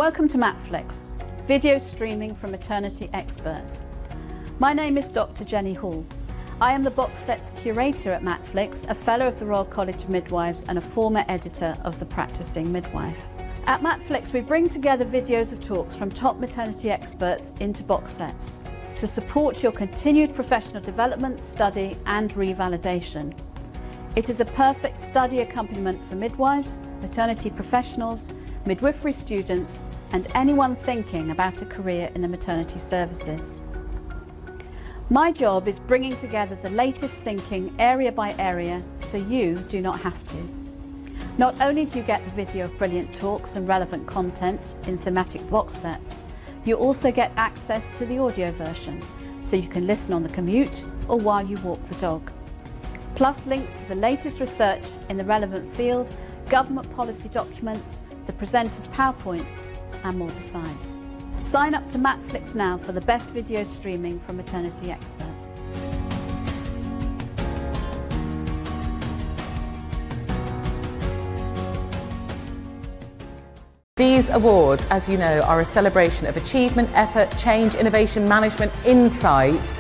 Welcome to Matflix, video streaming from maternity experts. My name is Dr. Jenny Hall. I am the box set's curator at Matflix, a fellow of the Royal College of Midwives and a former editor of The Practicing Midwife. At Matflix, we bring together videos of talks from top maternity experts into box sets to support your continued professional development, study and revalidation. It is a perfect study accompaniment for midwives, maternity professionals, midwifery students and anyone thinking about a career in the maternity services. My job is bringing together the latest thinking area by area so you do not have to. Not only do you get the video of brilliant talks and relevant content in thematic box sets, you also get access to the audio version so you can listen on the commute or while you walk the dog. Plus links to the latest research in the relevant field, government policy documents, the presenter's PowerPoint and more besides. Sign up to Matflix now for the best video streaming from maternity experts. These awards, as you know, are a celebration of achievement, effort, change, innovation, management, insight,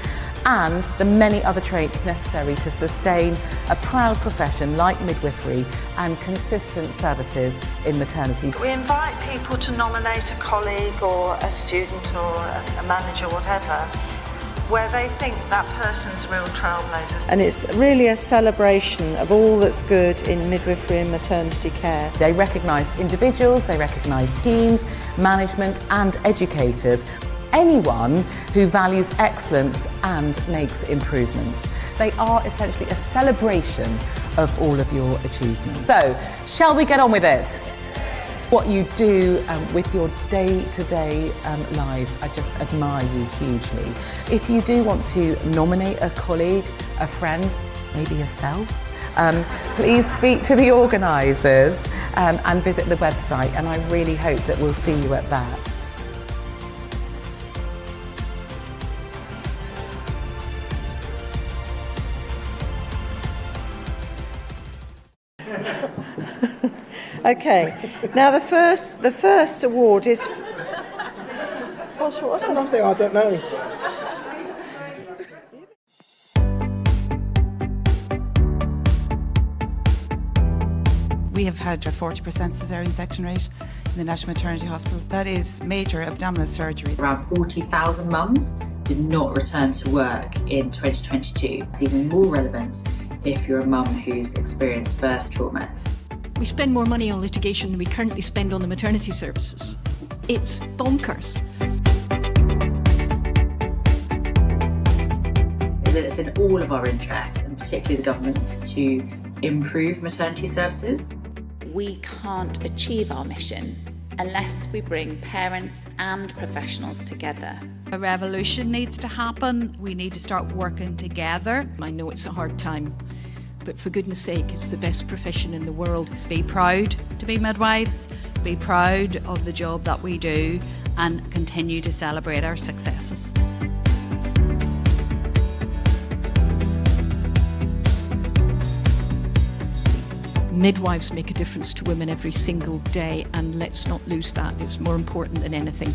and the many other traits necessary to sustain a proud profession like midwifery and consistent services in maternity. We invite people to nominate a colleague or a student or a manager, whatever, where they think that person's real trailblazers. And it's really a celebration of all that's good in midwifery and maternity care. They recognise individuals, they recognise teams, management and educators. Anyone who values excellence and makes improvements. They are essentially a celebration of all of your achievements. So, shall we get on with it? What you do with your day-to-day lives, I just admire you hugely. If you do want to nominate a colleague, a friend, maybe yourself, please speak to the organisers and visit the website, and I really hope that we'll see you at that. Okay, now the first award is... What's Nothing, I don't know. We have had a 40% caesarean section rate in the National Maternity Hospital. That is major abdominal surgery. Around 40,000 mums did not return to work in 2022. It's even more relevant if you're a mum who's experienced birth trauma. We spend more money on litigation than we currently spend on the maternity services. It's bonkers. It's in all of our interests, and particularly the government, to improve maternity services. We can't achieve our mission unless we bring parents and professionals together. A revolution needs to happen. We need to start working together. I know it's a hard time, but for goodness sake, it's the best profession in the world. Be proud to be midwives, be proud of the job that we do and continue to celebrate our successes. Midwives make a difference to women every single day, and let's not lose that. It's more important than anything.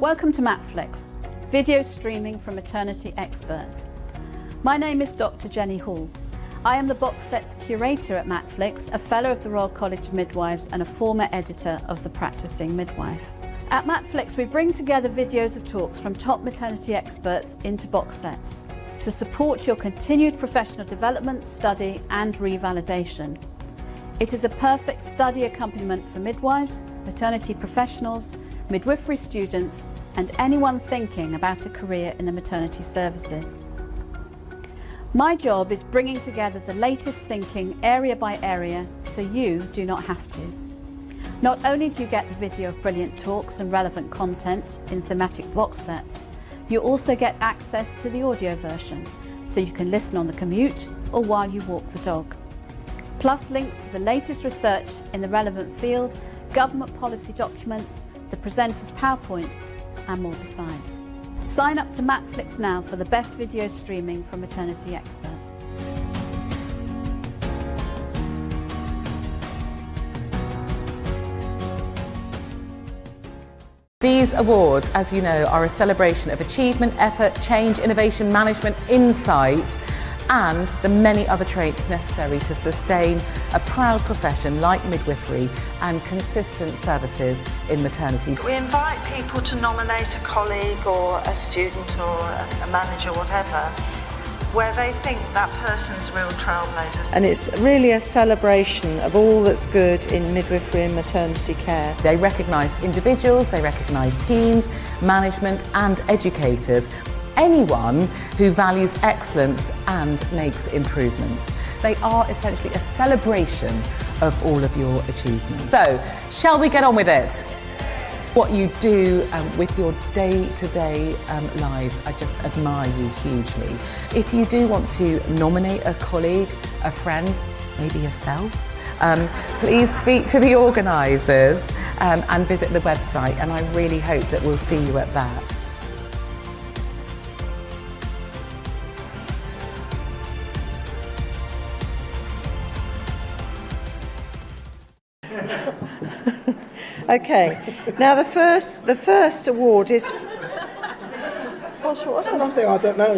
Welcome to Matflix, video streaming from maternity experts. My name is Dr. Jenny Hall. I am the box set's curator at Matflix, a fellow of the Royal College of Midwives and a former editor of The Practicing Midwife. At Matflix, we bring together videos of talks from top maternity experts into box sets to support your continued professional development, study and revalidation. It is a perfect study accompaniment for midwives, maternity professionals, midwifery students and anyone thinking about a career in the maternity services. My job is bringing together the latest thinking area by area so you do not have to. Not only do you get the video of brilliant talks and relevant content in thematic box sets, you also get access to the audio version so you can listen on the commute or while you walk the dog. Plus links to the latest research in the relevant field, government policy documents, the presenter's PowerPoint and more besides. Sign up to Matflix now for the best video streaming from maternity experts. These awards, as you know, are a celebration of achievement, effort, change, innovation, management, insight, and the many other traits necessary to sustain a proud profession like midwifery and consistent services in maternity. We invite people to nominate a colleague or a student or a manager, whatever, where they think that person's real trailblazers. And it's really a celebration of all that's good in midwifery and maternity care. They recognise individuals, they recognise teams, management and educators. Anyone who values excellence and makes improvements. They are essentially a celebration of all of your achievements. So, shall we get on with it? What you do with your day-to-day lives, I just admire you hugely. If you do want to nominate a colleague, a friend, maybe yourself, please speak to the organisers and visit the website, and I really hope that we'll see you at that. Okay, now the first award is... What's Nothing, I don't know.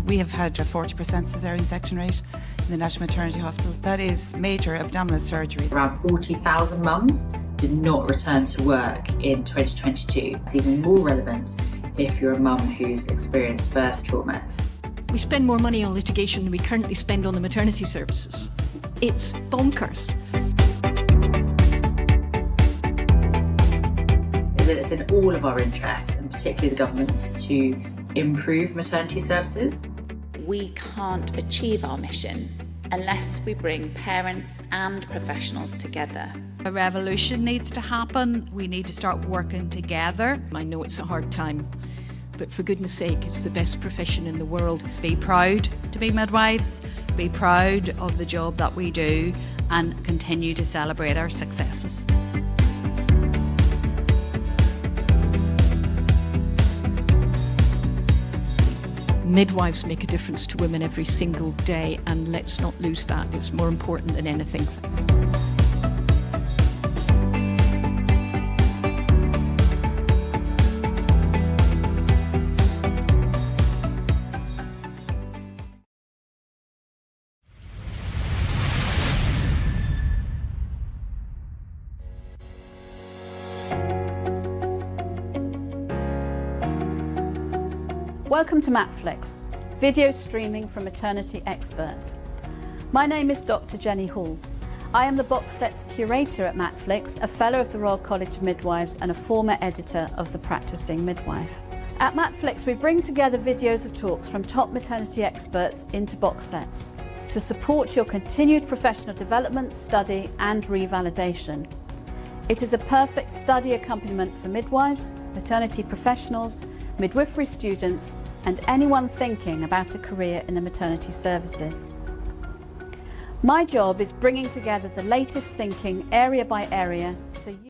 We have had a 40% caesarean section rate in the National Maternity Hospital. That is major abdominal surgery. Around 40,000 mums did not return to work in 2022. It's even more relevant if you're a mum who's experienced birth trauma. We spend more money on litigation than we currently spend on the maternity services. It's bonkers. That it's in all of our interests, and particularly the government, to improve maternity services. We can't achieve our mission unless we bring parents and professionals together. A revolution needs to happen. We need to start working together. I know it's a hard time, but for goodness sake, it's the best profession in the world. Be proud to be midwives, be proud of the job that we do, and continue to celebrate our successes. Midwives make a difference to women every single day, and let's not lose that. It's more important than anything. Welcome to Matflix, video streaming from maternity experts. My name is Dr. Jenny Hall. I am the box set's curator at Matflix, a fellow of the Royal College of Midwives and a former editor of The Practising Midwife. At Matflix, we bring together videos of talks from top maternity experts into box sets to support your continued professional development, study and revalidation. It is a perfect study accompaniment for midwives, maternity professionals, midwifery students and anyone thinking about a career in the maternity services. My job is bringing together the latest thinking area by area so you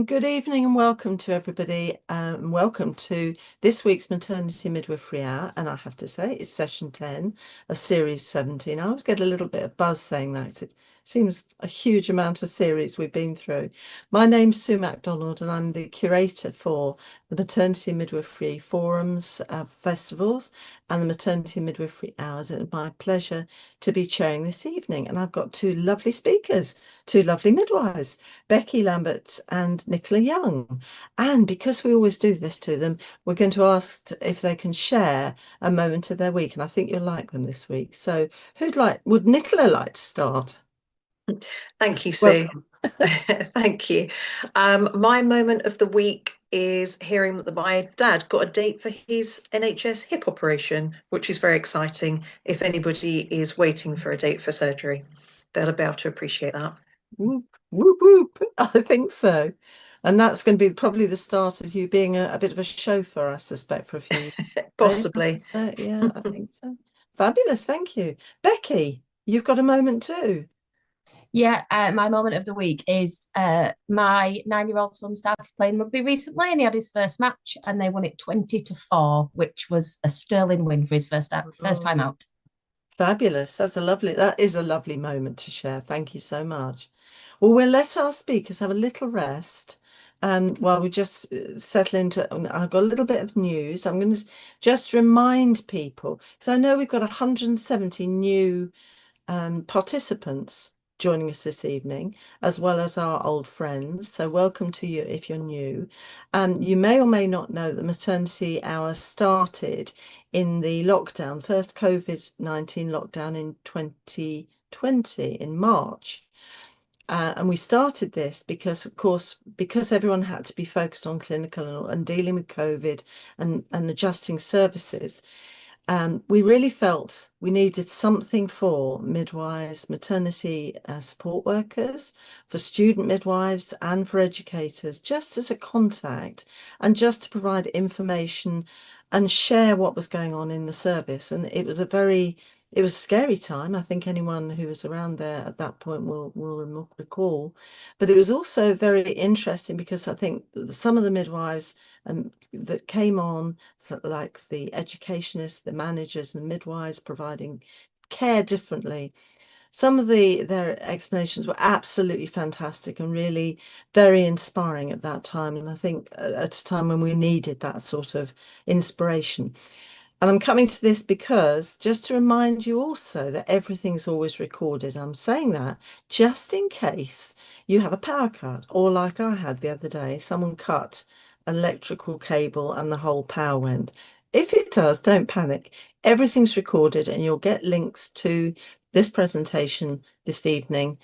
Good evening and welcome to everybody. Welcome to this week's Maternity Midwifery Hour. And I have to say, it's session 10 of series 17. I always get a little bit of buzz saying that. It seems a huge amount of series we've been through. My name's Sue MacDonald and I'm the curator for the Maternity Midwifery Forums, festivals and the Maternity Midwifery Hours. And it's my pleasure to be chairing this evening. And I've got two lovely speakers, two lovely midwives, Becky Lambert and Nicola Young. And because we always do this to them, we're going to ask if they can share a moment of their week. And I think you'll like them this week. So would Nicola like to start? Thank you, Sue. Welcome. Thank you. My moment of the week is hearing that my dad got a date for his NHS hip operation, which is very exciting. If anybody is waiting for a date for surgery, they'll be able to appreciate that. Whoop, whoop, whoop. I think so. And that's going to be probably the start of you being a bit of a chauffeur, I suspect, for a few Possibly. Yeah, I think so. Fabulous. Thank you. Becky, you've got a moment too. Yeah, my moment of the week is my 9-year-old son started playing rugby recently and he had his first match and they won it 20-4, which was a sterling win for his first time out. Fabulous. That is a lovely moment to share. Thank you so much. Well, we'll let our speakers have a little rest. While we just settle into, I've got a little bit of news. I'm going to just remind people, because I know we've got 170 new participants joining us this evening, as well as our old friends. So welcome to you if you're new. You may or may not know that Maternity Hour started in the lockdown, first COVID-19 lockdown in 2020 in March. And we started this because, of course, because everyone had to be focused on clinical and dealing with COVID and adjusting services, we really felt we needed something for midwives, maternity support workers, for student midwives and for educators, just as a contact and just to provide information and share what was going on in the service. And it was a scary time. I think anyone who was around there at that point will recall. But it was also very interesting because I think some of the midwives that came on, like the educationists, the managers and midwives providing care differently, some of their explanations were absolutely fantastic and really very inspiring at that time. And I think at a time when we needed that sort of inspiration. And I'm coming to this because just to remind you also that everything's always recorded. I'm saying that just in case you have a power cut, or like I had the other day, someone cut an electrical cable and the whole power went. If it does, don't panic. Everything's recorded and you'll get links to this presentation this evening,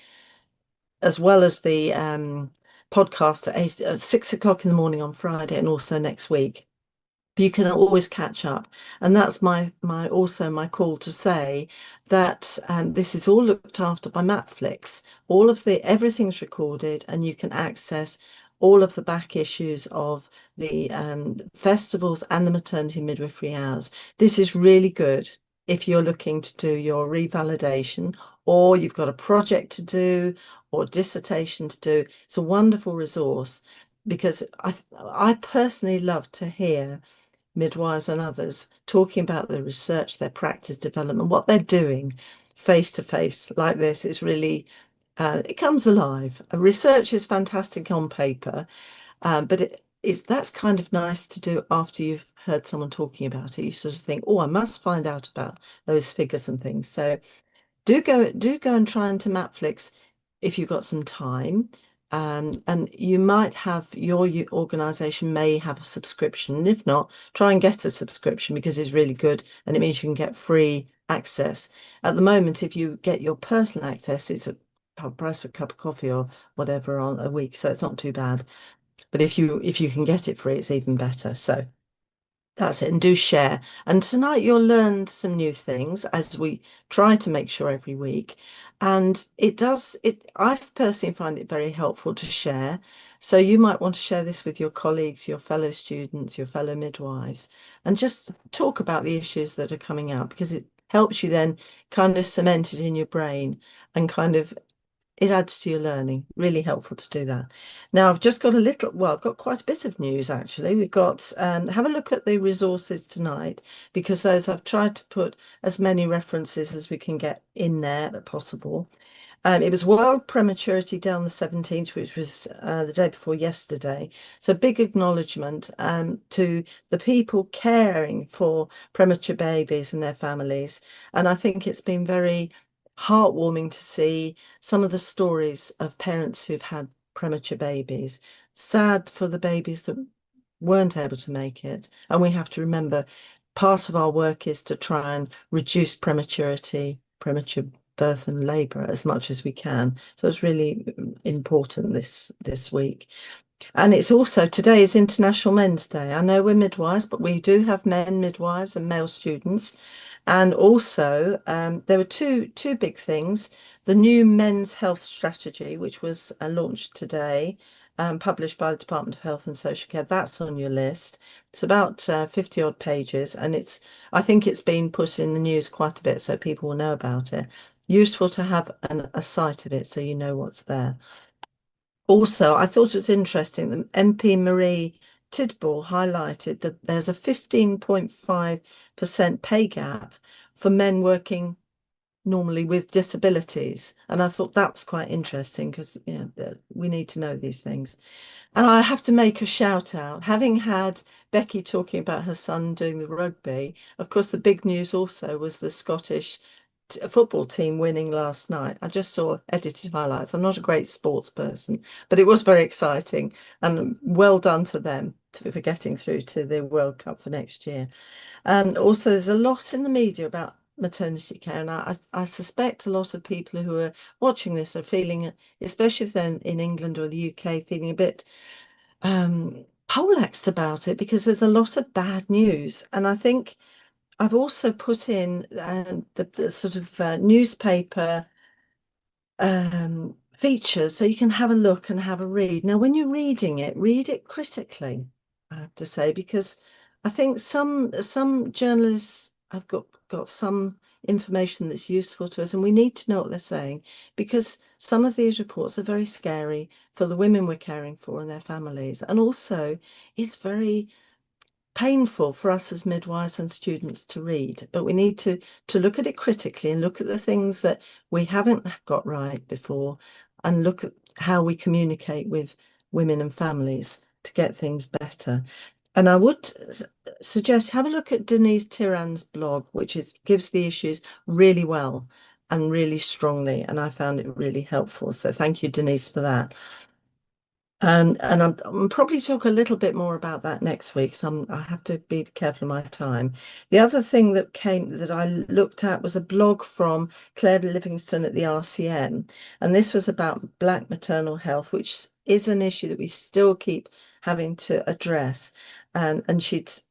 as well as the podcast at 6 o'clock in the morning on Friday and also next week. You can always catch up, and that's my call to say that this is all looked after by Matflix. Everything's recorded, and you can access all of the back issues of the festivals and the Maternity Midwifery Hours. This is really good if you're looking to do your revalidation, or you've got a project to do, or dissertation to do. It's a wonderful resource because I personally love to hear midwives and others talking about their research, their practice development, what they're doing face to face like this. Is really, it comes alive. Research is fantastic on paper, but that's kind of nice to do after you've heard someone talking about it. You sort of think, oh, I must find out about those figures and things. So do go and try into Matflix if you've got some time. And you might have your organization may have a subscription. And if not, try and get a subscription because it's really good and it means you can get free access. At the moment, if you get your personal access, it's a price for a cup of coffee or whatever on a week, so it's not too bad. But if you can get it free, it's even better. So that's it, and do share. And tonight you'll learn some new things as we try to make sure every week. And I personally find it very helpful to share. So you might want to share this with your colleagues, your fellow students, your fellow midwives, and just talk about the issues that are coming out, because it helps you then kind of cement it in your brain and kind of it adds to your learning. Really helpful to do that. Now, I've just got I've got quite a bit of news actually. We've got, have a look at the resources tonight, because I've tried to put as many references as we can get in there as possible. It was World Prematurity Day on the 17th, which was the day before yesterday. So big acknowledgement to the people caring for premature babies and their families. And I think it's been very heartwarming to see some of the stories of parents who've had premature babies. Sad for the babies that weren't able to make it. And we have to remember part of our work is to try and reduce prematurity, premature birth and labour as much as we can. So it's really important this week. And it's also, today is International Men's Day. I know we're midwives, but we do have men midwives and male students. And also there were two big things. The new men's health strategy, which was launched today, published by the Department of Health and Social Care. That's on your list. It's about 50 odd pages, and I think it's been put in the news quite a bit, so people will know about it. Useful to have a sight of it so you know what's there. Also, I thought it was interesting that MP Marie Tidball highlighted that there's a 15.5% pay gap for men working normally with disabilities. And I thought that was quite interesting, because we need to know these things. And I have to make a shout out, having had Becky talking about her son doing the rugby. Of course, the big news also was the Scottish football team winning last night. I just saw edited highlights. I'm not a great sports person, but it was very exciting, and well done to them for getting through to the World Cup for next year. And also there's a lot in the media about maternity care, and I suspect a lot of people who are watching this are feeling, especially if they're in England or the UK, feeling a bit poleaxed about it, because there's a lot of bad news. And I think I've also put in the sort of newspaper features, so you can have a look and have a read. Now, when you're reading it, read it critically, I have to say, because I think some journalists have got some information that's useful to us, and we need to know what they're saying, because some of these reports are very scary for the women we're caring for and their families. And also, it's very painful for us as midwives and students to read, but we need to look at it critically and look at the things that we haven't got right before, and look at how we communicate with women and families to get things better. And I would suggest have a look at Denise Tiran's blog, which gives the issues really well and really strongly, and I found it really helpful. So thank you, Denise, for that. And I'm probably talk a little bit more about that next week, so I have to be careful of my time. The other thing that I looked at was a blog from Claire Livingston at the RCN, and this was about Black maternal health, which is an issue that we still keep having to address. And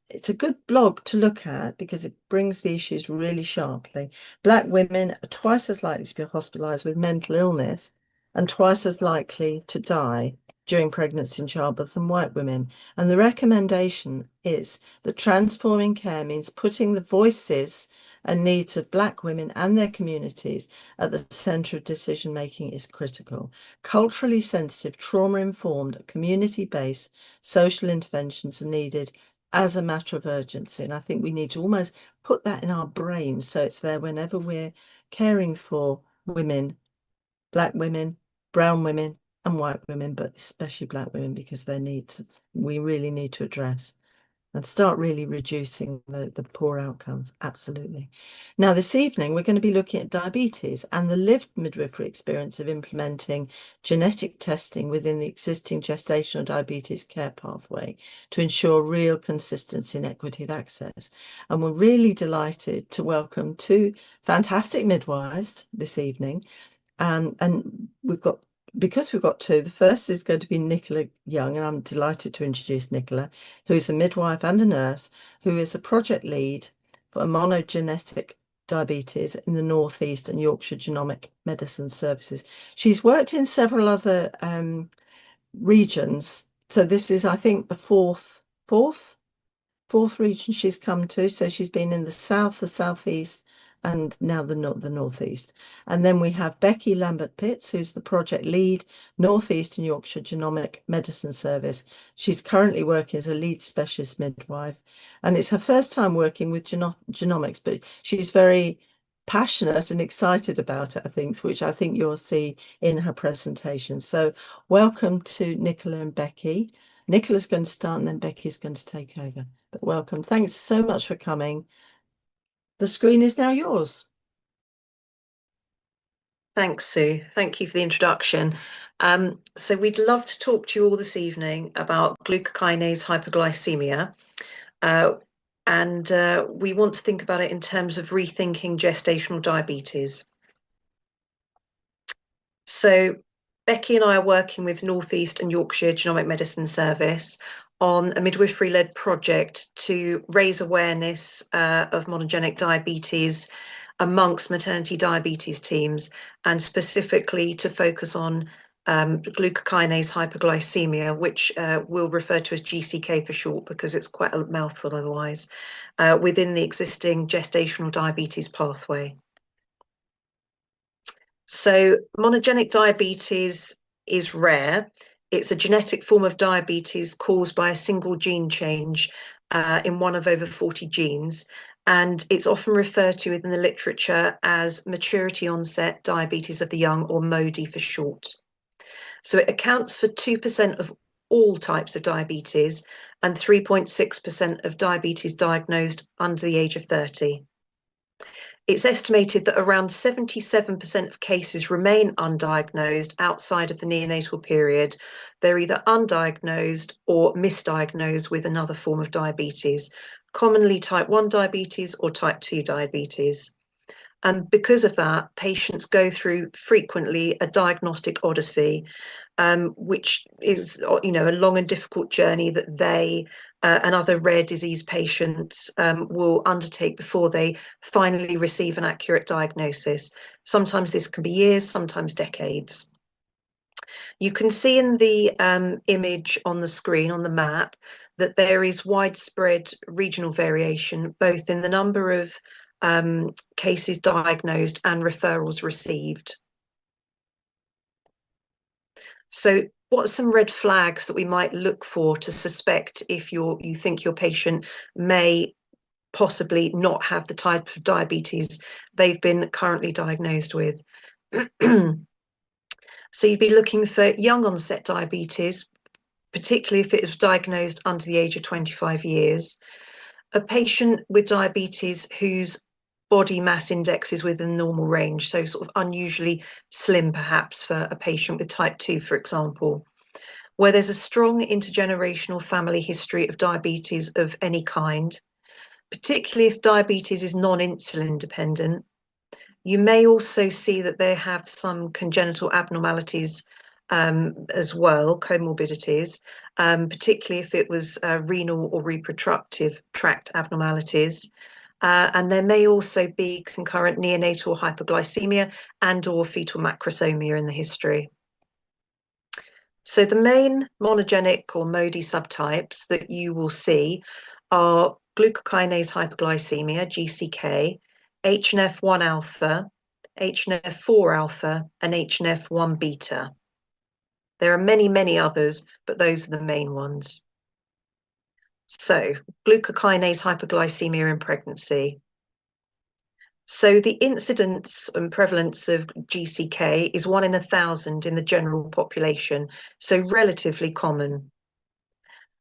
it's a good blog to look at, because it brings the issues really sharply. Black women are twice as likely to be hospitalised with mental illness and twice as likely to die during pregnancy and childbirth than white women. And the recommendation is that transforming care means putting the voices and needs of Black women and their communities at the centre of decision making is critical. Culturally sensitive, trauma-informed, community-based social interventions are needed as a matter of urgency. And I think we need to almost put that in our brains, so it's there whenever we're caring for women, Black women, brown women, and white women, but especially Black women, because their needs we really need to address and start really reducing the poor outcomes. Absolutely. Now, this evening, we're going to be looking at diabetes and the lived midwifery experience of implementing genetic testing within the existing gestational diabetes care pathway to ensure real consistency and equity of access. And we're really delighted to welcome two fantastic midwives this evening. And because we've got two, the first is going to be Nicola Young, and I'm delighted to introduce Nicola, who's a midwife and a nurse, who is a project lead for monogenetic diabetes in the North East and Yorkshire Genomic Medicine Services. She's worked in several other regions. So this is, I think, the fourth region she's come to. So she's been in the South, the Southeast, and now the Northeast. And then we have Becky Lambert-Pitts, who's the project lead, Northeast and Yorkshire Genomic Medicine Service. She's currently working as a lead specialist midwife, and it's her first time working with genomics, but she's very passionate and excited about it, I think, which I think you'll see in her presentation. So welcome to Nicola and Becky. Nicola's going to start and then Becky's going to take over. But welcome. Thanks so much for coming. The screen is now yours. Thanks, Sue. Thank you for the introduction. So we'd love to talk to you all this evening about glucokinase hyperglycemia. And we want to think about it in terms of rethinking gestational diabetes. So Becky and I are working with Northeast and Yorkshire Genomic Medicine Service on a midwifery-led project to raise awareness of monogenic diabetes amongst maternity diabetes teams, and specifically to focus on glucokinase hyperglycemia, which we'll refer to as GCK for short because it's quite a mouthful otherwise, within the existing gestational diabetes pathway. So monogenic diabetes is rare. It's a genetic form of diabetes caused by a single gene change in one of over 40 genes. And it's often referred to in the literature as maturity onset diabetes of the young, or MODY for short. So it accounts for 2% of all types of diabetes and 3.6% of diabetes diagnosed under the age of 30. It's estimated that around 77% of cases remain undiagnosed outside of the neonatal period. They're either undiagnosed or misdiagnosed with another form of diabetes, commonly type 1 diabetes or type 2 diabetes. And because of that, patients go through frequently a diagnostic odyssey, which is, a long and difficult journey that they and other rare disease patients will undertake before they finally receive an accurate diagnosis. Sometimes this can be years, sometimes decades. You can see in the image on the screen, on the map, that there is widespread regional variation, both in the number of cases diagnosed and referrals received. So what are some red flags that we might look for to suspect if you think your patient may possibly not have the type of diabetes they've been currently diagnosed with? So you'd be looking for young onset diabetes, particularly if it was diagnosed under the age of 25 years. A patient with diabetes whose body mass index is within normal range, so sort of unusually slim perhaps for a patient with type 2, for example, where there's a strong intergenerational family history of diabetes of any kind, particularly if diabetes is non-insulin dependent. You may also see that they have some congenital abnormalities as well, comorbidities, particularly if it was renal or reproductive tract abnormalities. And there may also be concurrent neonatal hypoglycemia and or fetal macrosomia in the history. So the main monogenic or MODY subtypes that you will see are glucokinase hyperglycemia, GCK, HNF1 alpha, HNF4 alpha, and HNF1 beta. There are many, many others, but those are the main ones. So, glucokinase hyperglycemia in pregnancy. So the incidence and prevalence of GCK is 1 in 1,000 in the general population, so relatively common.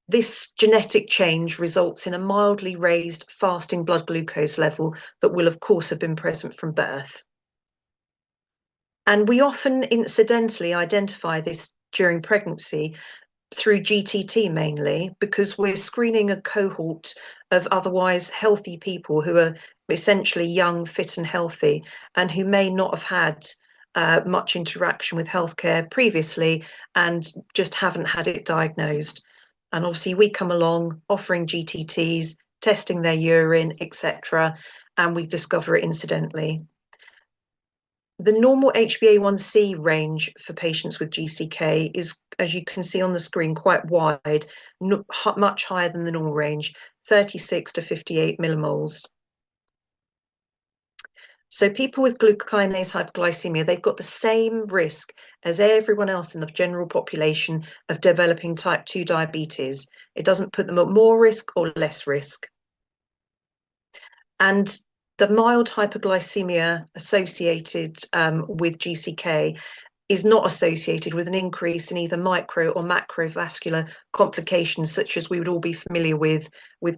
This genetic change results in a mildly raised fasting blood glucose level that will of course have been present from birth. And we often incidentally identify this during pregnancy through GTT mainly, because we're screening a cohort of otherwise healthy people who are essentially young, fit and healthy, and who may not have had much interaction with healthcare previously and just haven't had it diagnosed. And obviously we come along offering GTTs, testing their urine, etc., and we discover it incidentally. The normal HbA1c range for patients with GCK is, as you can see on the screen, quite wide, much higher than the normal range, 36 to 58 millimoles. So people with glucokinase hyperglycemia, they've got the same risk as everyone else in the general population of developing type 2 diabetes. It doesn't put them at more risk or less risk. And the mild hyperglycemia associated with GCK is not associated with an increase in either micro or macrovascular complications, such as we would all be familiar with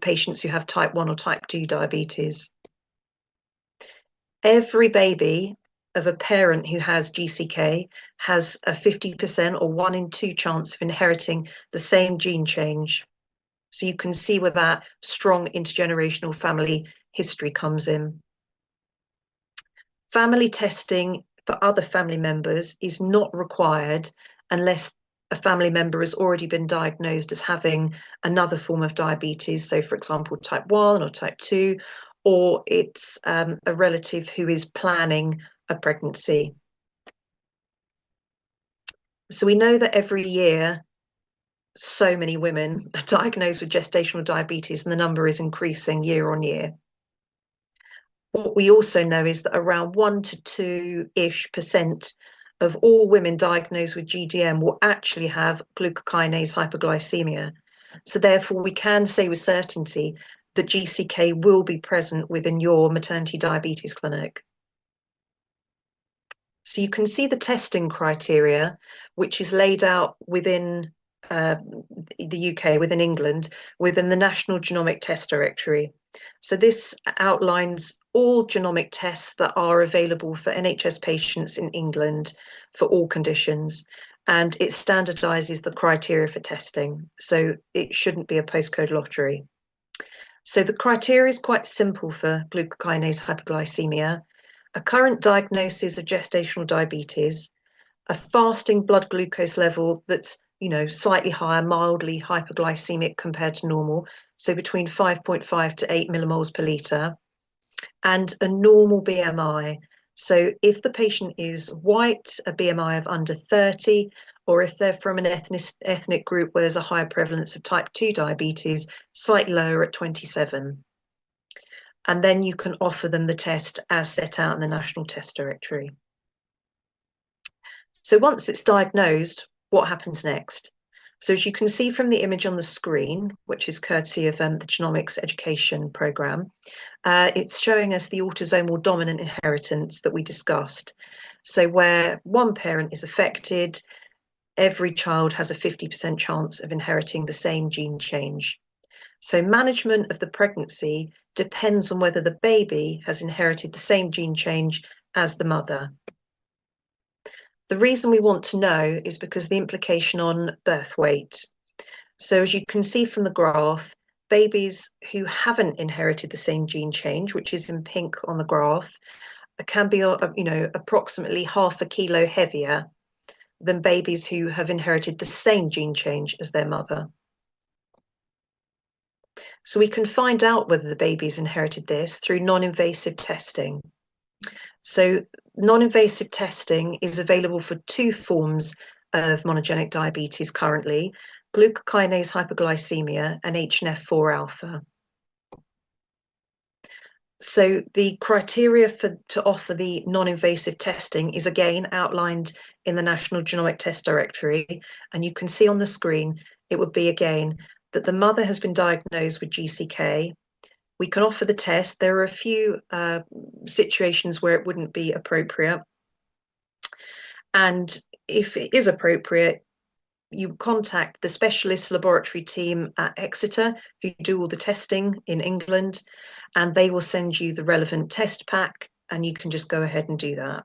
patients who have type 1 or type 2 diabetes. Every baby of a parent who has GCK has a 50% or 1 in 2 chance of inheriting the same gene change. So you can see where that strong intergenerational family history comes in. Family testing for other family members is not required unless a family member has already been diagnosed as having another form of diabetes, so for example type 1 or type 2, or it's a relative who is planning a pregnancy. So we know that every year so many women are diagnosed with gestational diabetes, and the number is increasing year on year. What we also know is that around 1 to 2% of all women diagnosed with GDM will actually have glucokinase hyperglycemia. So therefore, we can say with certainty that GCK will be present within your maternity diabetes clinic. So you can see the testing criteria, which is laid out within the UK, within England, within the National Genomic Test Directory. So this outlines all genomic tests that are available for NHS patients in England for all conditions, and it standardises the criteria for testing. So it shouldn't be a postcode lottery. So the criteria is quite simple for glucokinase hyperglycemia: a current diagnosis of gestational diabetes, a fasting blood glucose level that's slightly higher, mildly hyperglycemic compared to normal, so between 5.5 to 8 millimoles per litre, and a normal BMI. So if the patient is white, a BMI of under 30, or if they're from an ethnic group where there's a higher prevalence of type 2 diabetes, slightly lower at 27. And then you can offer them the test as set out in the National Test Directory. So once it's diagnosed, what happens next? So as you can see from the image on the screen, which is courtesy of the Genomics Education Programme, it's showing us the autosomal dominant inheritance that we discussed. So where one parent is affected, every child has a 50% chance of inheriting the same gene change. So management of the pregnancy depends on whether the baby has inherited the same gene change as the mother. The reason we want to know is because of the implication on birth weight. So as you can see from the graph, babies who haven't inherited the same gene change, which is in pink on the graph, can be approximately half a kilo heavier than babies who have inherited the same gene change as their mother. So we can find out whether the baby's inherited this through non-invasive testing. So non-invasive testing is available for 2 forms of monogenic diabetes currently: glucokinase hyperglycemia and HNF4 alpha. So the criteria to offer the non-invasive testing is again outlined in the National Genomic Test Directory, and you can see on the screen it would be again that the mother has been diagnosed with GCK. We can offer the test. There are a few situations where it wouldn't be appropriate. And if it is appropriate, you contact the specialist laboratory team at Exeter who do all the testing in England, and they will send you the relevant test pack, and you can just go ahead and do that.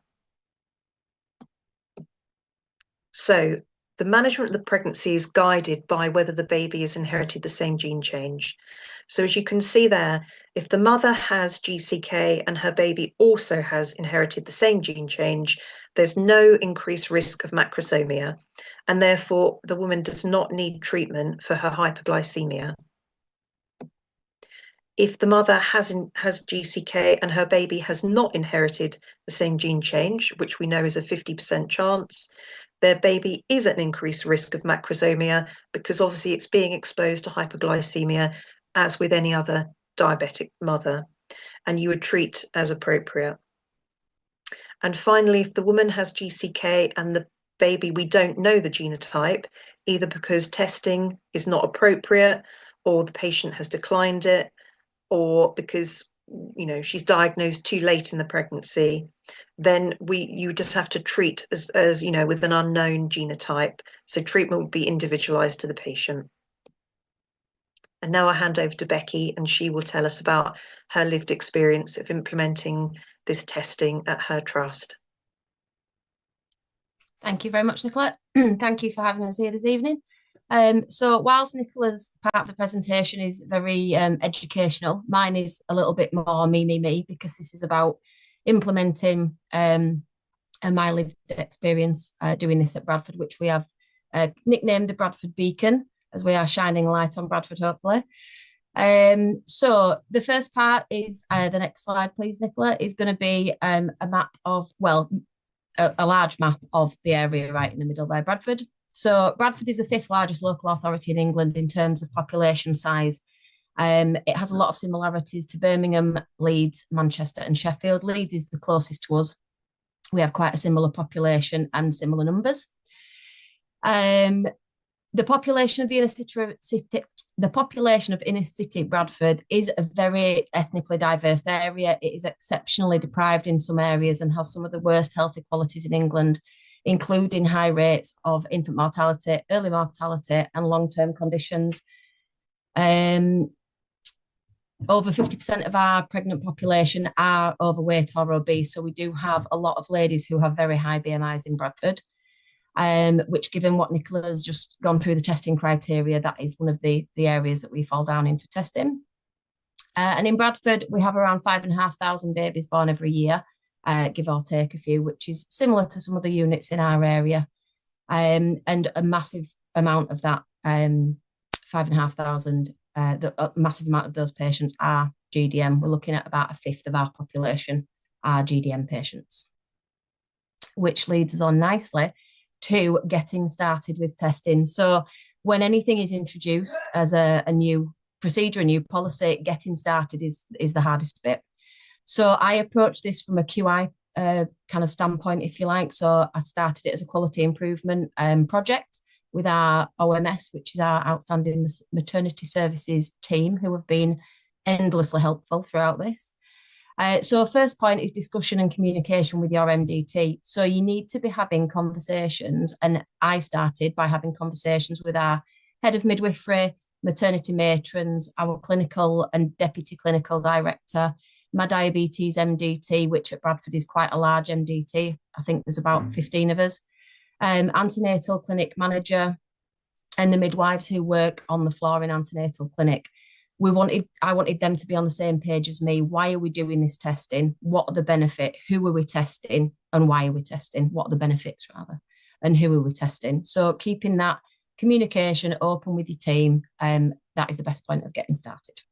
So the management of the pregnancy is guided by whether the baby has inherited the same gene change. So as you can see there, if the mother has GCK and her baby also has inherited the same gene change, there's no increased risk of macrosomia, and therefore the woman does not need treatment for her hyperglycemia. If the mother has GCK and her baby has not inherited the same gene change, which we know is a 50% chance, their baby is at an increased risk of macrosomia because obviously it's being exposed to hyperglycemia as with any other diabetic mother, and you would treat as appropriate. And finally, if the woman has GCK and the baby, we don't know the genotype, either because testing is not appropriate or the patient has declined it, or because she's diagnosed too late in the pregnancy, then you just have to treat as with an unknown genotype. So treatment would be individualized to the patient. And now I'll hand over to Becky, and she will tell us about her lived experience of implementing this testing at her trust. Thank you very much, Nicola. Thank you for having us here this evening. So whilst Nicola's part of the presentation is very educational, mine is a little bit more me, because this is about implementing my lived experience doing this at Bradford, which we have nicknamed the Bradford Beacon, as we are shining light on Bradford, hopefully. So the first part is, the next slide, please, Nicola, is going to be a map of, a large map of the area right in the middle there, Bradford. So Bradford is the 5th largest local authority in England in terms of population size. It has a lot of similarities to Birmingham, Leeds, Manchester and Sheffield. Leeds is the closest to us. We have quite a similar population and similar numbers. The population of the inner city Bradford is a very ethnically diverse area. It is exceptionally deprived in some areas and has some of the worst health inequalities in England, including high rates of infant mortality, early mortality and long-term conditions. Over 50% of our pregnant population are overweight or obese, so we do have a lot of ladies who have very high BMIs in Bradford. Which, given what Nicola has just gone through the testing criteria, that is one of the areas that we fall down in for testing. And in Bradford, we have around 5,500 babies born every year, give or take a few, which is similar to some of the units in our area. And a massive amount of that 5,500, the massive amount of those patients are GDM. We're looking at about 1/5 of our population are GDM patients, which leads us on nicely to getting started with testing. So when anything is introduced as a new procedure, a new policy, getting started is the hardest bit. So I approach this from a QI kind of standpoint, if you like. So I started it as a quality improvement project with our OMS, which is our Outstanding Maternity Services team, who have been endlessly helpful throughout this. So first point is discussion and communication with your MDT. So you need to be having conversations, and I started by having conversations with our head of midwifery, maternity matrons, our clinical and deputy clinical director, my diabetes MDT, which at Bradford is quite a large MDT. I think there's about 15 of us, antenatal clinic manager, and the midwives who work on the floor in antenatal clinic. I wanted them to be on the same page as me. Why are we doing this testing? What are the benefits? Who are we testing? And why are we testing? What are the benefits, rather? And who are we testing? So keeping that communication open with your team, that is the best point of getting started.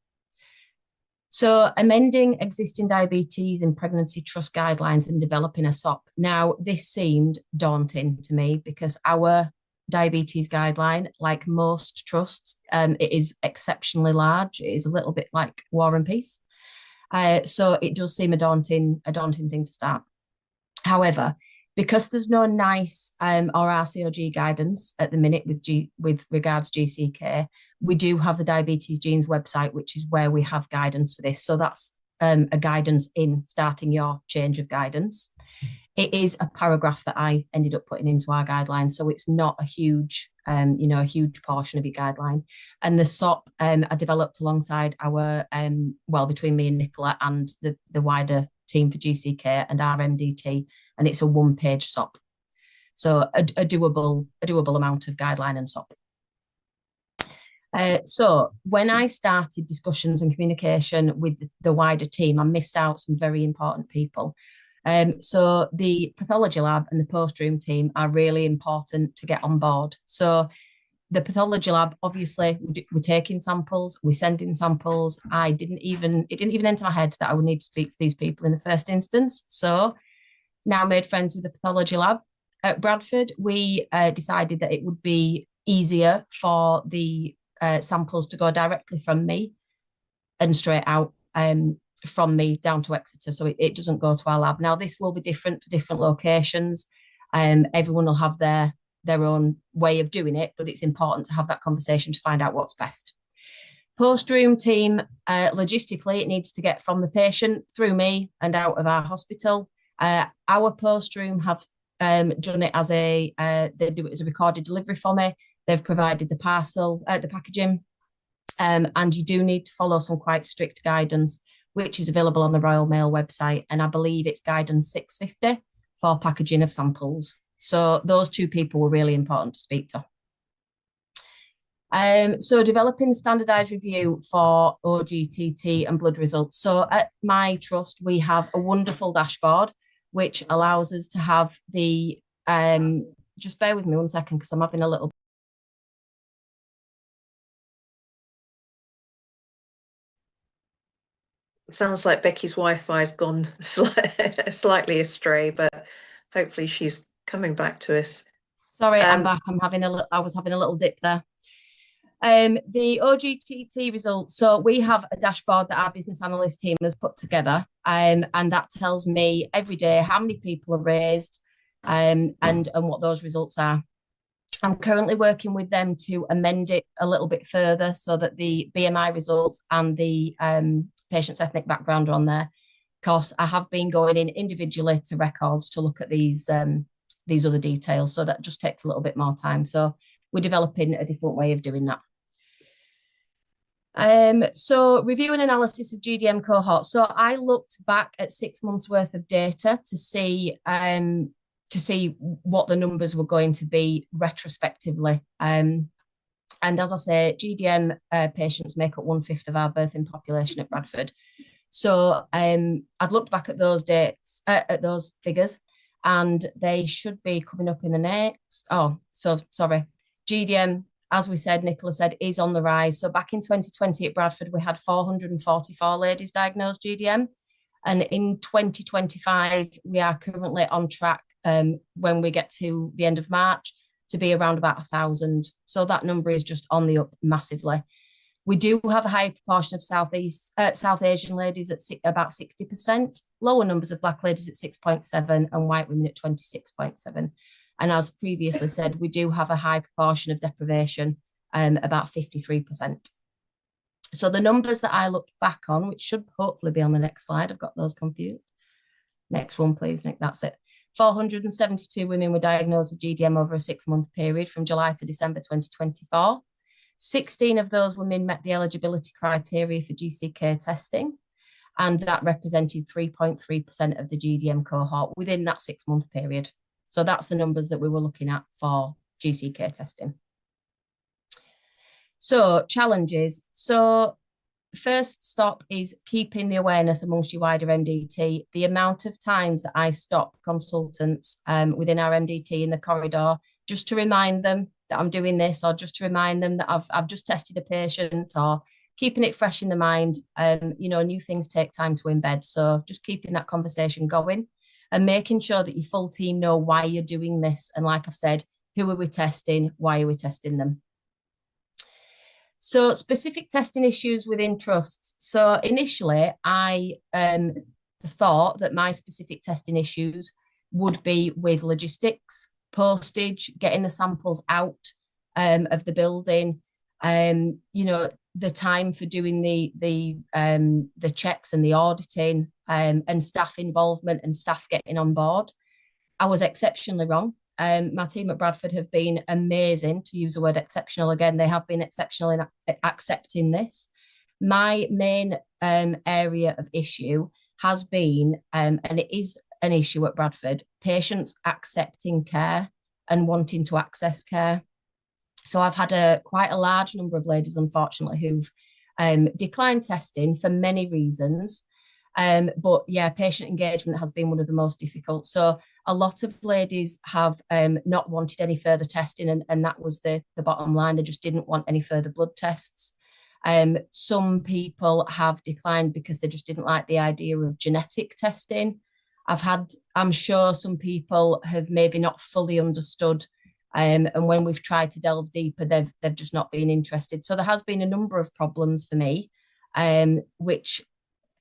So amending existing diabetes and pregnancy trust guidelines and developing a SOP. Now, this seemed daunting to me because our diabetes guideline, like most trusts, it is exceptionally large. It is a little bit like War and Peace. So it does seem a daunting thing to start. However, because there's no NICE or RCOG guidance at the minute with regards GCK, we do have the Diabetes Genes website, which is where we have guidance for this. So that's a guidance in starting your change of guidance. It is a paragraph that I ended up putting into our guidelines, so it's not a huge, a huge portion of your guideline. And the SOP I developed alongside our, between me and Nicola and the wider team for GCK and our MDT, and it's a 1-page SOP. So a doable amount of guideline and SOP. So when I started discussions and communication with the wider team, I missed out some very important people. So the pathology lab and the post-room team are really important to get on board. So the pathology lab, obviously, we're taking samples, we're sending samples. It didn't even enter my head that I would need to speak to these people in the first instance. So now made friends with the pathology lab. At Bradford, we decided that it would be easier for the samples to go directly from me and straight out. from me down to Exeter, so it doesn't go to our lab. Now, this will be different for different locations. Everyone will have their own way of doing it, but it's important to have that conversation to find out what's best. Post-room team, logistically, it needs to get from the patient through me and out of our hospital. Our post-room have done it as they do it as a recorded delivery for me. They've provided the parcel, the packaging, and you do need to follow some quite strict guidance, which is available on the Royal Mail website, and I believe it's guidance 650 for packaging of samples. So those two people were really important to speak to. So developing standardised review for OGTT and blood results. So at my trust, we have a wonderful dashboard, which allows us to have the, just bear with me 1 second, because I'm having a little. It sounds like Becky's Wi-Fi's gone slightly astray, but hopefully she's coming back to us. Sorry, I'm back. I was having a little dip there. The OGTT results. So we have a dashboard that our business analyst team has put together, and that tells me every day how many people are raised, and what those results are. I'm currently working with them to amend it a little bit further so that the BMI results and the patient's ethnic background are on there. Of course, I have been going in individually to records to look at these other details, so that just takes a little bit more time. So we're developing a different way of doing that. So review and analysis of GDM cohort. So I looked back at 6 months worth of data to see what the numbers were going to be retrospectively. And as I say, GDM patients make up 1/5 of our birthing population at Bradford. So I've looked back at those dates, at those figures, and they should be coming up in the next. Oh, so sorry. GDM, as we said, Nicola said, is on the rise. So back in 2020 at Bradford, we had 444 ladies diagnosed GDM. And in 2025, we are currently on track, when we get to the end of March, to be around about 1,000. So that number is just on the up massively. We do have a higher proportion of South Asian ladies at about 60%, lower numbers of Black ladies at 6.7 and white women at 26.7. And as previously said, we do have a high proportion of deprivation, about 53%. So the numbers that I looked back on, which should hopefully be on the next slide, I've got those confused. Next one, please, Nick, that's it. 472 women were diagnosed with GDM over a 6-month period from July to December 2024. 16 of those women met the eligibility criteria for GCK testing, and that represented 3.3% of the GDM cohort within that 6-month period. So that's the numbers that we were looking at for GCK testing. So challenges. So first stop is keeping the awareness amongst your wider MDT. The amount of times that I stop consultants within our MDT in the corridor just to remind them that I'm doing this, or just to remind them that I've just tested a patient, or keeping it fresh in the mind. New things take time to embed. So just keeping that conversation going and making sure that your full team know why you're doing this. And like I've said, who are we testing? Why are we testing them? So specific testing issues within trusts. So initially, I thought that my specific testing issues would be with logistics, postage, getting the samples out of the building, the time for doing the checks and the auditing, and staff involvement and staff getting on board. I was exceptionally wrong. My team at Bradford have been amazing, to use the word exceptional again. They have been exceptional in accepting this. My main area of issue has been, and it is an issue at Bradford, patients accepting care and wanting to access care. So I've had quite a large number of ladies, unfortunately, who've declined testing for many reasons. But yeah, patient engagement has been one of the most difficult. So a lot of ladies have not wanted any further testing, and that was the bottom line. They just didn't want any further blood tests. Some people have declined because they just didn't like the idea of genetic testing. I'm sure some people have maybe not fully understood, and when we've tried to delve deeper, they've just not been interested. So there has been a number of problems for me, which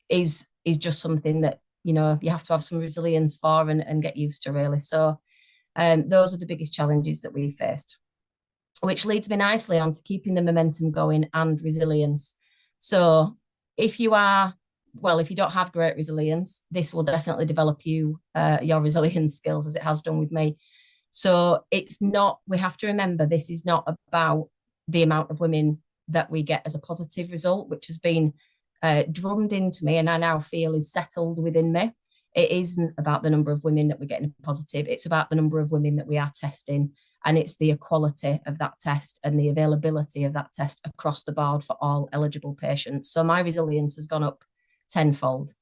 is just something that, you have to have some resilience for and get used to, really. So those are the biggest challenges that we faced, which leads me nicely on to keeping the momentum going and resilience. So if you don't have great resilience, this will definitely develop your resilience skills, as it has done with me. So we have to remember, this is not about the amount of women that we get as a positive result, which has been drummed into me and I now feel is settled within me. It isn't about the number of women that we're getting positive. It's about the number of women that we are testing, and it's the equality of that test and the availability of that test across the board for all eligible patients. So my resilience has gone up tenfold.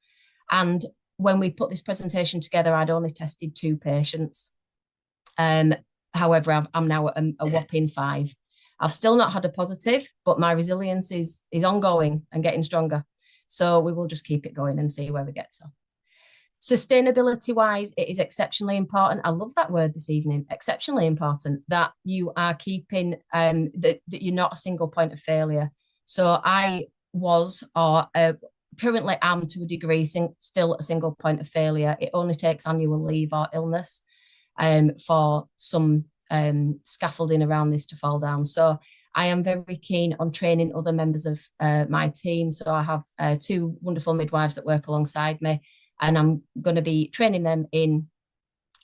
And when we put this presentation together, I'd only tested 2 patients. However, I'm now at a whopping 5. I've still not had a positive, but my resilience is ongoing and getting stronger. So we will just keep it going and see where we get to. Sustainability-wise, it is exceptionally important. I love that word this evening, exceptionally important, that you are keeping, that you're not a single point of failure. So I was, or currently am to a degree, still a single point of failure. It only takes annual leave or illness for some scaffolding around this to fall down. So I am very keen on training other members of my team. So I have 2 wonderful midwives that work alongside me, and I'm going to be training them in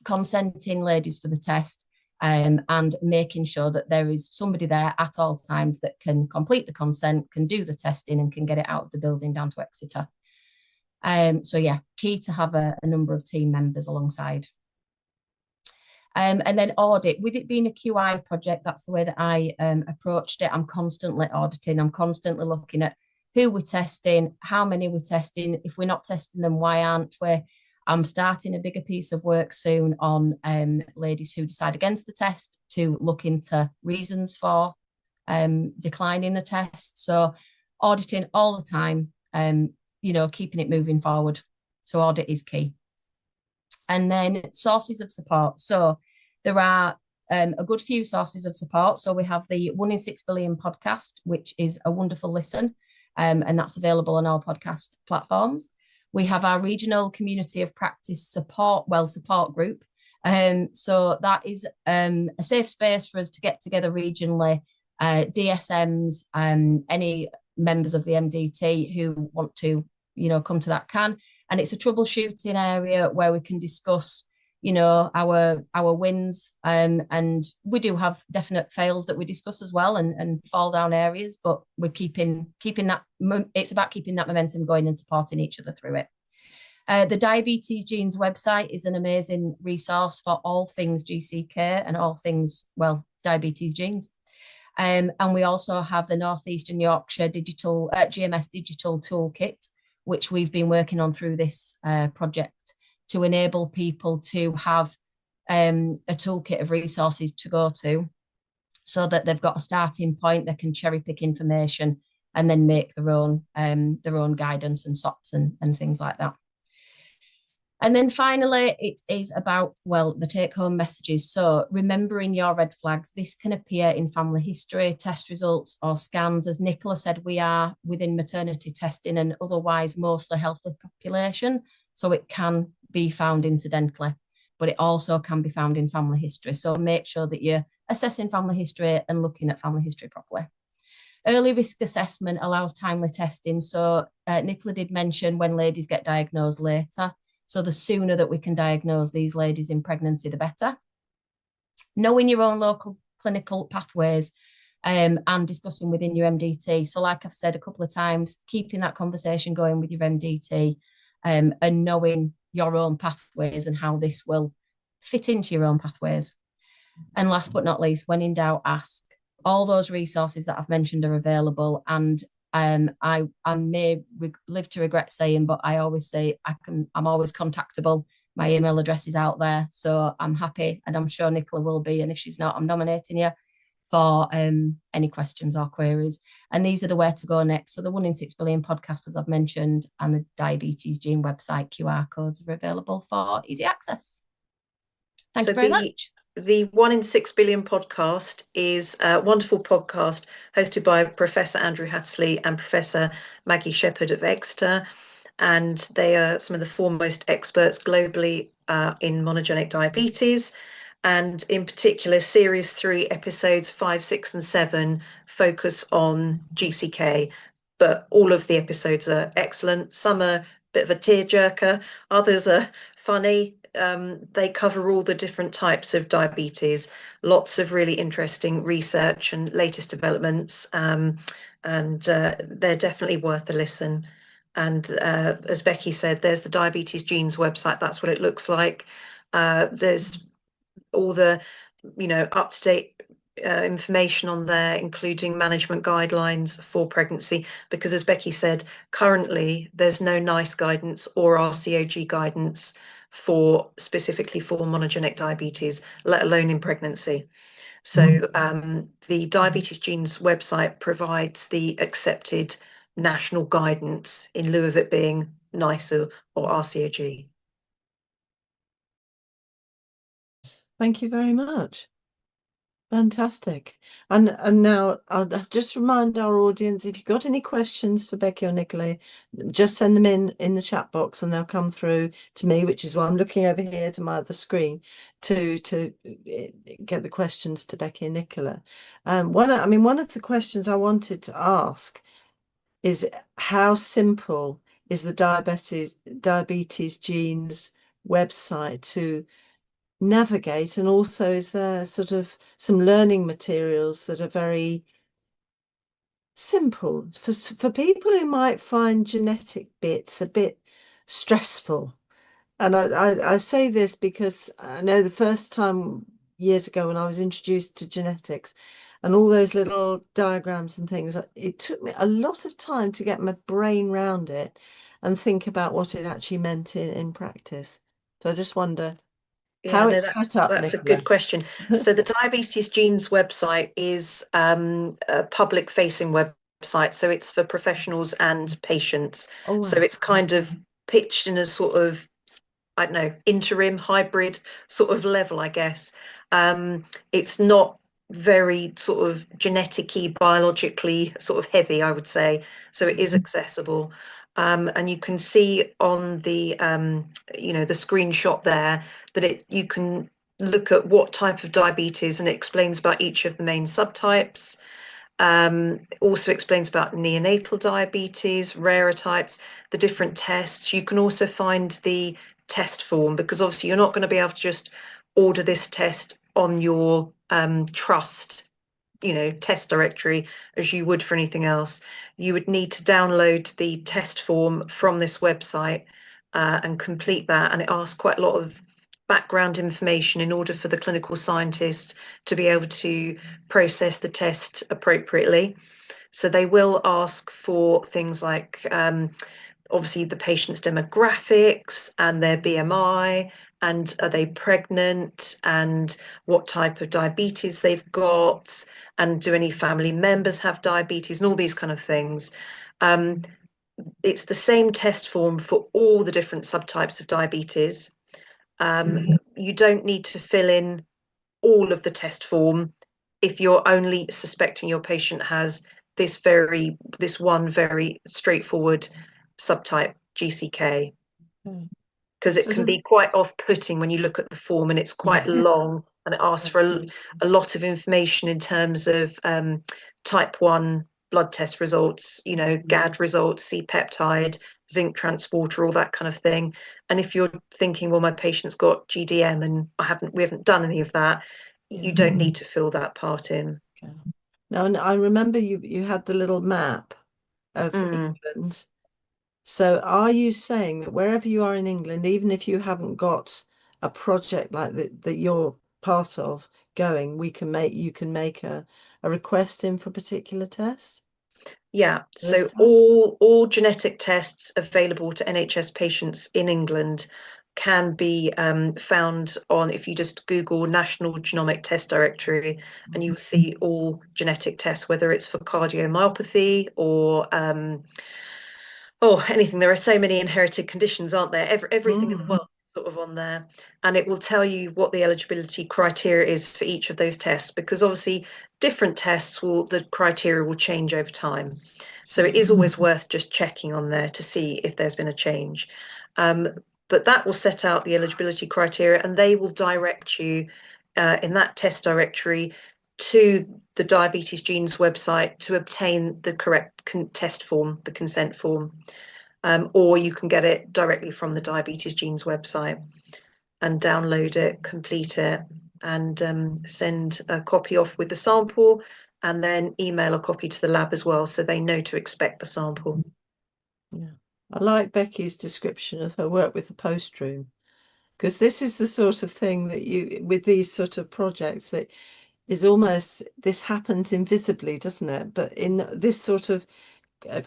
consenting ladies for the test and making sure that there is somebody there at all times that can complete the consent, can do the testing and can get it out of the building down to Exeter. So yeah, key to have a number of team members alongside. And then audit, with it being a QI project, that's the way that I approached it. I'm constantly auditing. I'm constantly looking at who we're testing, how many we're testing. If we're not testing them, why aren't we? I'm starting a bigger piece of work soon on ladies who decide against the test to look into reasons for declining the test. So auditing all the time, keeping it moving forward. So audit is key. And then sources of support. So there are a good few sources of support. So we have the 1 in 6 billion podcast, which is a wonderful listen, and that's available on all podcast platforms. We have our regional community of practice support group. So that is a safe space for us to get together regionally, DSMs, any members of the MDT who want to, come to that can. And it's a troubleshooting area where we can discuss, our wins. And we do have definite fails that we discuss as well, and fall down areas, but we're keeping that, it's about keeping that momentum going and supporting each other through it. The Diabetes Genes website is an amazing resource for all things GCK and all things, diabetes genes. And we also have the North Eastern Yorkshire digital GMS digital toolkit, which we've been working on through this project to enable people to have a toolkit of resources to go to, so that they've got a starting point, they can cherry pick information and then make their own guidance and SOPs and things like that. And then finally, it is about, the take-home messages. So remembering your red flags. This can appear in family history, test results or scans. As Nicola said, we are within maternity testing and otherwise mostly healthy population. So it can be found incidentally, but it also can be found in family history. So make sure that you're assessing family history and looking at family history properly. Early risk assessment allows timely testing. So Nicola did mention when ladies get diagnosed later. So the sooner that we can diagnose these ladies in pregnancy, the better. Knowing your own local clinical pathways and discussing within your MDT. So like I've said a couple of times, keeping that conversation going with your MDT and knowing your own pathways and how this will fit into your own pathways. And last but not least, when in doubt, ask. All those resources that I've mentioned are available, and I may live to regret saying, but I always say I'm always contactable. My email address is out there, so I'm happy, and I'm sure Nicola will be. And if she's not, I'm nominating you for any questions or queries. And these are the where to go next. So the 1 in 6 billion podcast, as I've mentioned, and the Diabetes Gene website QR codes are available for easy access. Thank you very much. The 1 in 6 billion podcast is a wonderful podcast hosted by Professor Andrew Hattersley and Professor Maggie Shepherd of Exeter. and they are some of the foremost experts globally in monogenic diabetes. And in particular, series 3, episodes 5, 6, and 7 focus on GCK. But all of the episodes are excellent. Some are a bit of a tearjerker, others are funny. They cover all the different types of diabetes, lots of really interesting research and latest developments, and they're definitely worth a listen. And as Becky said, there's the Diabetes Genes website. That's what it looks like. There's all the, up-to-date information on there, including management guidelines for pregnancy, because as Becky said, currently there's no NICE guidance or RCOG guidance specifically for monogenic diabetes, let alone in pregnancy. So the Diabetes Genes website provides the accepted national guidance in lieu of it being NICE or RCOG. Thank you very much. Fantastic. And now I'll just remind our audience, if you've got any questions for Becky or Nicola, just send them in the chat box and they'll come through to me, which is why I'm looking over here to my other screen to get the questions to Becky and Nicola. One of the questions I wanted to ask is, how simple is the Diabetes Genes website to navigate, and also is there sort of some learning materials that are very simple for people who might find genetic bits a bit stressful? And I say this because I know the first time years ago when I was introduced to genetics and all those little diagrams and things, it took me a lot of time to get my brain round it and think about what it actually meant in practice. So I just wonder how it's set up. That's Nicola. a good question. So the Diabetes Genes website is a public-facing website, so it's for professionals and patients. Oh, wow. So it's kind of pitched in a sort of, I don't know, interim hybrid sort of level, I guess. It's not very sort of genetic-y, biologically sort of heavy, I would say. So it is accessible. And you can see on the, the screenshot there that you can look at what type of diabetes, and it explains about each of the main subtypes. Also explains about neonatal diabetes, rarer types, the different tests. You can also find the test form, because obviously you're not going to be able to just order this test on your trust test directory as you would for anything else. You would need to download the test form from this website and complete that, and it asks quite a lot of background information in order for the clinical scientists to be able to process the test appropriately. So they will ask for things like obviously the patient's demographics and their BMI, and are they pregnant, and what type of diabetes they've got, and do any family members have diabetes, and all these kind of things. It's the same test form for all the different subtypes of diabetes. You don't need to fill in all of the test form if you're only suspecting your patient has this one very straightforward subtype, GCK. Because it can be quite off-putting when you look at the form, and it's quite long, and it asks for a lot of information in terms of type 1 blood test results, GAD results, C-peptide, zinc transporter, all that kind of thing. And if you're thinking, well, my patient's got GDM and we haven't done any of that, you don't need to fill that part in. Okay. Now, I remember you had the little map of England. So are you saying that wherever you are in England, even if you haven't got a project like that you're part of going, you can make a request in for a particular test? Yeah, so all genetic tests available to NHS patients in England can be found on, if you just Google National Genomic Test Directory, and you'll see all genetic tests, whether it's for cardiomyopathy or anything. There are so many inherited conditions, aren't there? Everything in the world is sort of on there, and it will tell you what the eligibility criteria is for each of those tests, because obviously different tests the criteria will change over time. So it is always worth just checking on there to see if there's been a change. But that will set out the eligibility criteria, and they will direct you in that test directory to the Diabetes Genes website to obtain the correct test form, the consent form, or you can get it directly from the Diabetes Genes website and download it, complete it, and send a copy off with the sample, and then email a copy to the lab as well, so they know to expect the sample. Yeah, I like Becky's description of her work with the post room, because this is the sort of thing that you, with these sort of projects, that is almost, this happens invisibly, doesn't it? But in this sort of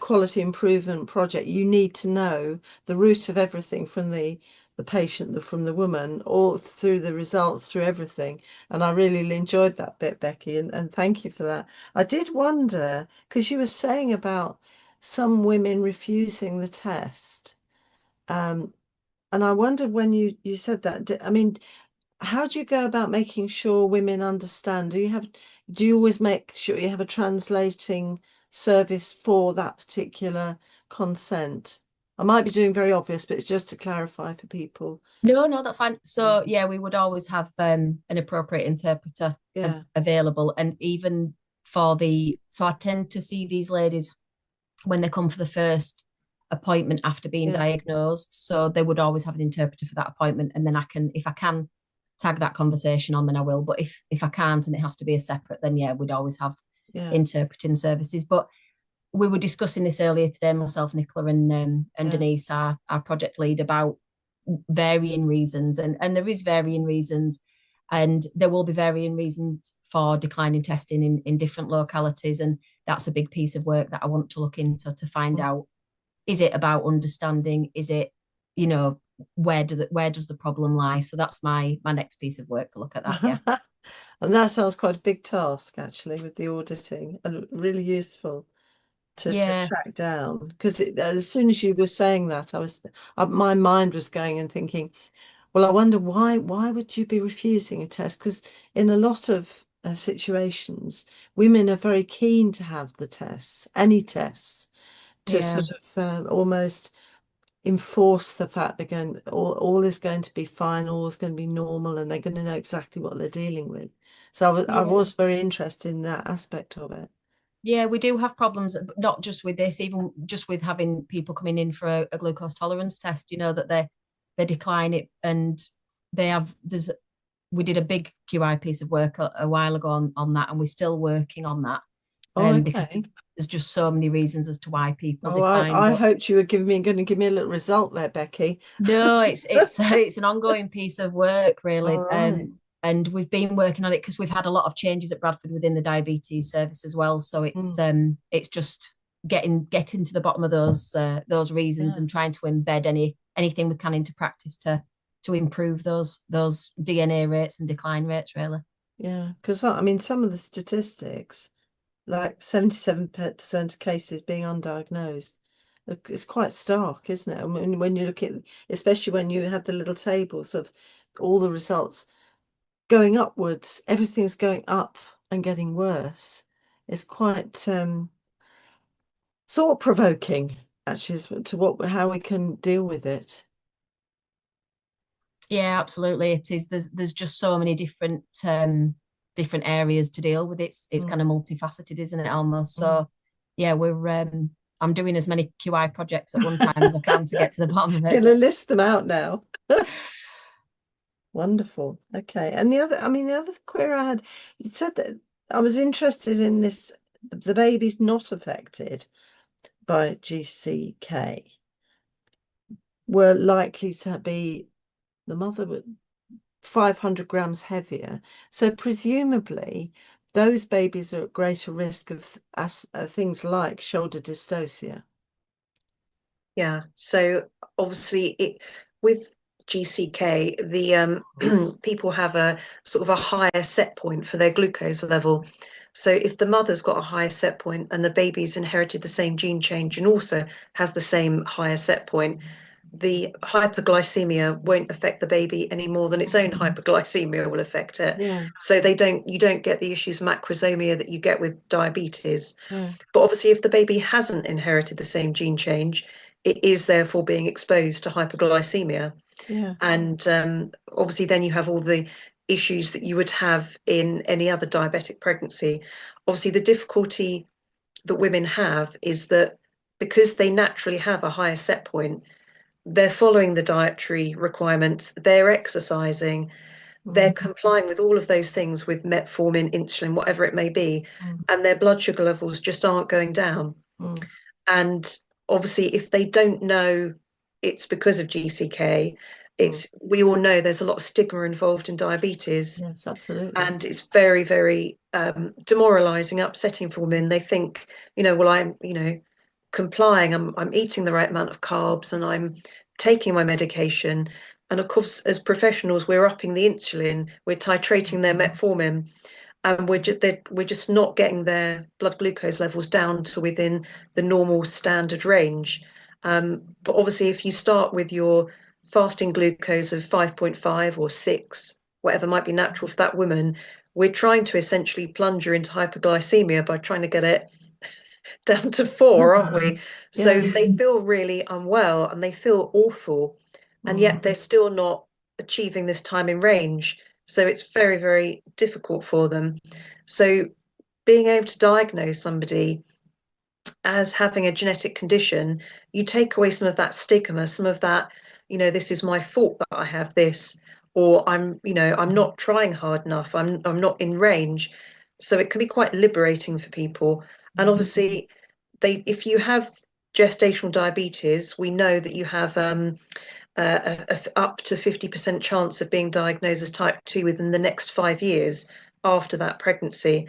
quality improvement project, you need to know the root of everything, from the patient, from the woman, all through the results, through everything. And I really enjoyed that bit, Becky, and thank you for that. I did wonder, because you were saying about some women refusing the test, and I wondered when you said that, I mean, how do you go about making sure women understand? Do you always make sure you have a translating service for that particular consent? I might be doing very obvious, but it's just to clarify for people. No, that's fine. So yeah, we would always have an appropriate interpreter available, and even for so I tend to see these ladies when they come for the first appointment after being diagnosed. So they would always have an interpreter for that appointment, and then if I can tag that conversation on, then I will. But if I can't and it has to be a separate, then we'd always have interpreting services. But we were discussing this earlier today, myself, Nicola, and Denise, our project lead, about varying reasons, and there is varying reasons, and there will be varying reasons for declining testing in different localities, and that's a big piece of work that I want to look into to find out, is it about understanding, is it, where does the problem lie? So that's my next piece of work, to look at that. And that sounds quite a big task, actually, with the auditing, and really useful to track down, because as soon as you were saying that, my mind was going and thinking, well, I wonder why would you be refusing a test? Because in a lot of situations, women are very keen to have the tests, any tests, to sort of almost enforce the fact all is going to be fine, all is going to be normal, and they're going to know exactly what they're dealing with. So I was very interested in that aspect of it. Yeah, we do have problems, not just with this, even just with having people coming in for a glucose tolerance test, that they decline it, and we did a big QI piece of work a while ago on that, and we're still working on that. Because there's just so many reasons as to why people decline. I hoped you were going to give me a little result there, Becky. No, it's an ongoing piece of work, really. And we've been working on it because we've had a lot of changes at Bradford within the diabetes service as well. So it's just getting to the bottom of those reasons and trying to embed anything we can into practice to improve those DNA rates and decline rates, really. Yeah, because I mean, some of the statistics, like 77% of cases being undiagnosed, it's quite stark, isn't it? I mean, when you look at, especially when you had the little tables of all the results going upwards, everything's going up and getting worse. It's quite thought-provoking, actually, to how we can deal with it. Yeah, absolutely. It is. There's just so many different areas to deal with. It's kind of multifaceted, isn't it, almost? So yeah, I'm doing as many QI projects at one time as I can to get to the bottom of it. Gonna list them out now. Wonderful. Okay. And the other query I had, you said that I was interested in this, the babies not affected by GCK were likely to be, the mother was 500 grams heavier. So presumably those babies are at greater risk of things like shoulder dystocia. Yeah. So obviously with GCK, the people have a sort of a higher set point for their glucose level. So if the mother's got a higher set point and the baby's inherited the same gene change and also has the same higher set point, the hyperglycemia won't affect the baby any more than its own hyperglycemia will affect it. Yeah. So you don't get the issues of macrosomia that you get with diabetes. Yeah. But obviously, if the baby hasn't inherited the same gene change, it is therefore being exposed to hyperglycemia. Yeah. And obviously, then you have all the issues that you would have in any other diabetic pregnancy. Obviously, the difficulty that women have is that because they naturally have a higher set point, they're following the dietary requirements, they're exercising, they're complying with all of those things with metformin, insulin, whatever it may be, and their blood sugar levels just aren't going down. And obviously, if they don't know it's because of GCK, we all know there's a lot of stigma involved in diabetes. Yes, absolutely. And it's very, very demoralizing, upsetting for women. They think, well, I'm, complying, I'm eating the right amount of carbs and I'm taking my medication. And of course, as professionals, we're upping the insulin, we're titrating their metformin, and we're just not getting their blood glucose levels down to within the normal standard range. But obviously, if you start with your fasting glucose of 5.5 or 6, whatever might be natural for that woman, we're trying to essentially plunge her into hyperglycemia by trying to get it down to 4, aren't we? So they feel really unwell and they feel awful, and yet they're still not achieving this time in range. So it's very, very difficult for them. So being able to diagnose somebody as having a genetic condition, you take away some of that stigma, some of that, this is my fault that I have this, or I'm not trying hard enough, I'm not in range. So it can be quite liberating for people. And obviously, if you have gestational diabetes, we know that you have up to 50% chance of being diagnosed as type 2 within the next 5 years after that pregnancy.